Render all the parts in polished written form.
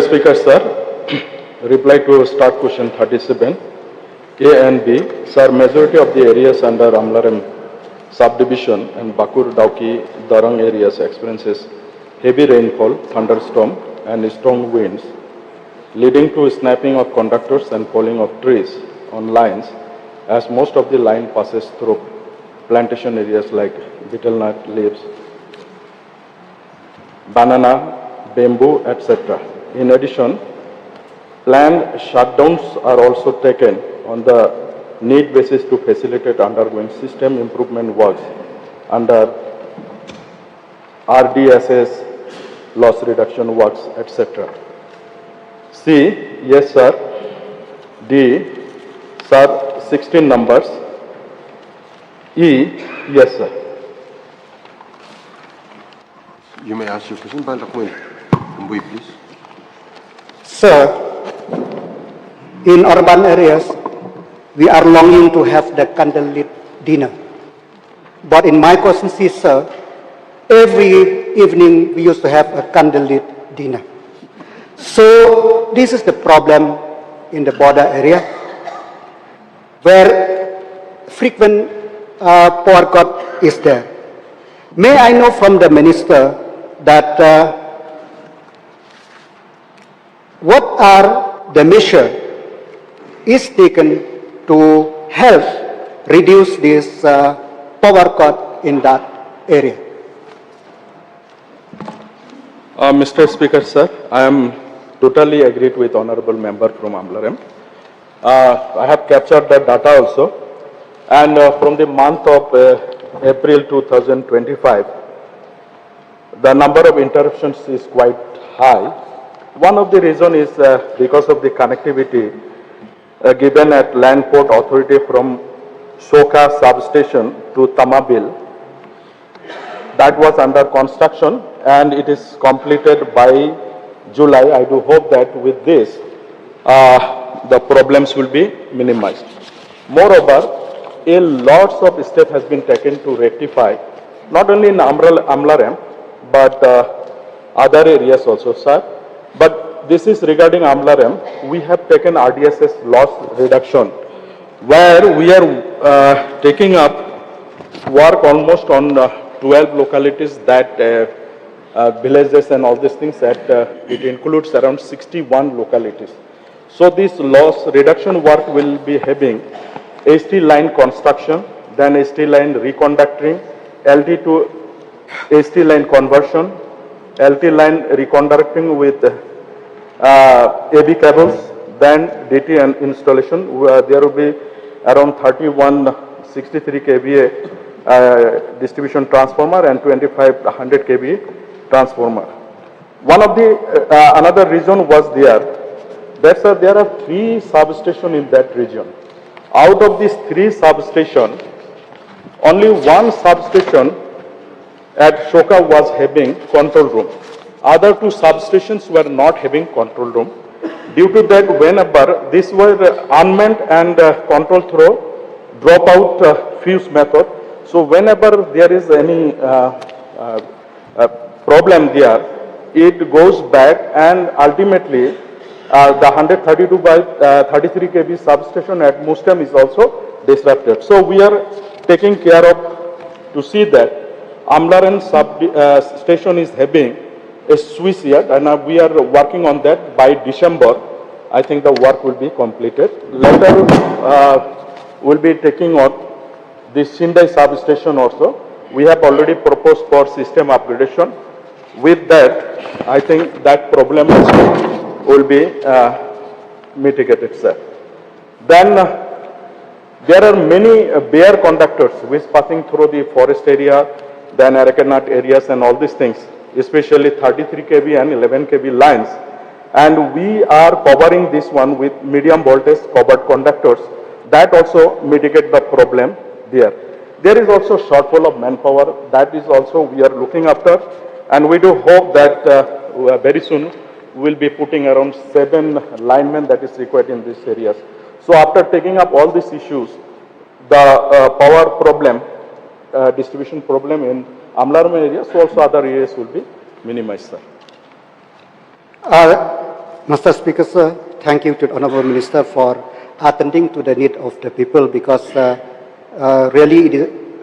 Speaker, sir, reply to start question 37, A and B. Sir, majority of the areas under Amlarem Sub Division and Bakur, Dauki, Darang areas experiences heavy rainfall, thunderstorm, and strong winds, leading to snapping of conductors and falling of trees on lines, as most of the line passes through plantation areas like betel nut leaves, banana, bamboo, etc. In addition, planned shutdowns are also taken on the need basis to facilitate undergoing system improvement works under RDSS, loss reduction works, etc. C, yes sir. D, sir, 16 numbers. E, yes sir. You may ask your question, Mbui, please. Sir, in urban areas, we are longing to have the candlelit dinner. But in my constituency, sir, every evening we used to have a candlelit dinner. So this is the problem in the border area, where frequent power cut is there. May I know from the minister that what are the measures is taken to help reduce this power cut in that area? Mr. Speaker, sir, I am totally agreed with honorable member from Amlarem. I have captured the data also, and from the month of April 2025, the number of interruptions is quite high. One of the reasons is because of the connectivity given at Land Port Authority from Khah substation to Tamabil. That was under construction and it is completed by July. I do hope that with this, the problems will be minimized. Moreover, a lot of steps has been taken to rectify, not only in Amlarem, but other areas also, sir. But this is regarding Amlarem. We have taken RDSS loss reduction, where we are taking up work almost on 12 localities that villages and all these things that it includes around 61 localities. So this loss reduction work will be having HT line construction, then HT line reconducting, LT to HT line conversion, LT line reconducting with AB cables, then DT and installation. There will be around 3163 kVA distribution transformer and 2500 kVA transformer. One of the another reason was there are 3 substations in that region. Out of these 3 substations, only 1 substation at Khah was having control room. Other 2 substations were not having control room. Due to that, whenever these were unmanned and control through dropout fuse method, so whenever there is any problem there, it goes back and ultimately the 132 by 33 kV substation at Mustam is also disrupted. So we are taking care of to see that Amlarem station is having a switch yard, and we are working on that. By December, I think the work will be completed. Later, we'll be taking on the Sindai substation also. We have already proposed for system upgradation. With that, I think that problem will be mitigated, sir. Then there are many bare conductors which passing through the forest area, then Arakanat areas and all these things, especially 33 kV and 11 kV lines. And we are covering this one with medium voltage covered conductors. That also mitigate the problem there. There is also shortfall of manpower. That is also we are looking after. And we do hope that very soon we will be putting around 7 linemen that is required in these areas. So after taking up all these issues, the power problem, distribution problem in Amlarem area, so also other areas will be minimized, sir. Mr. Speaker, sir, thank you to the Honorable Minister for attending to the need of the people because really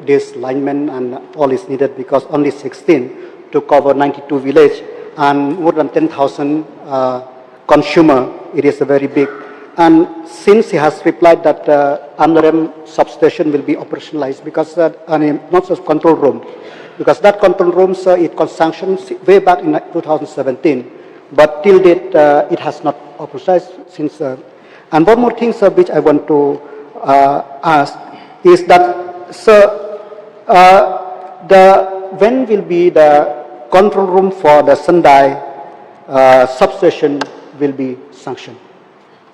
this lineman and all is needed because only 16 to cover 92 village and more than 10,000 consumer. It is a very big. And since he has replied that Amlarem substation will be operationalized because not just control room, because that control room, sir, it was sanctioned way back in 2017, but till date it has not operationalized since. And one more thing, sir, which I want to ask is that, sir, when will be the control room for the Sendai substation will be sanctioned?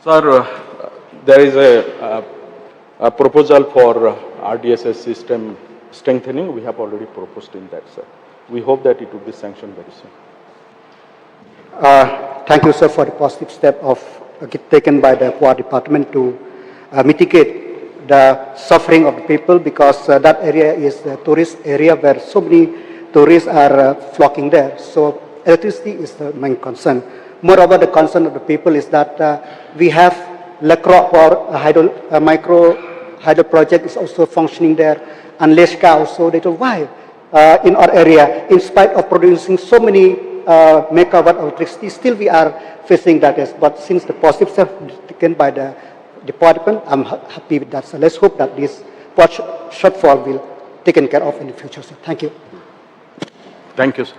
Sir, there is a proposal for RDSS system strengthening. We have already proposed in that, sir. We hope that it will be sanctioned very soon. Thank you, sir, for the positive step taken by the Power Department to mitigate the suffering of the people because that area is a tourist area where so many tourists are flocking there. So electricity is the main concern. Moreover, the concern of the people is that we have Khah for micro hydro project is also functioning there, and Khah also. They told why in our area, in spite of producing so many megawatt of electricity, still we are facing that. But since the positive step taken by the department, I'm happy with that. So let's hope that this shortfall will be taken care of in the future. So thank you. Thank you, sir.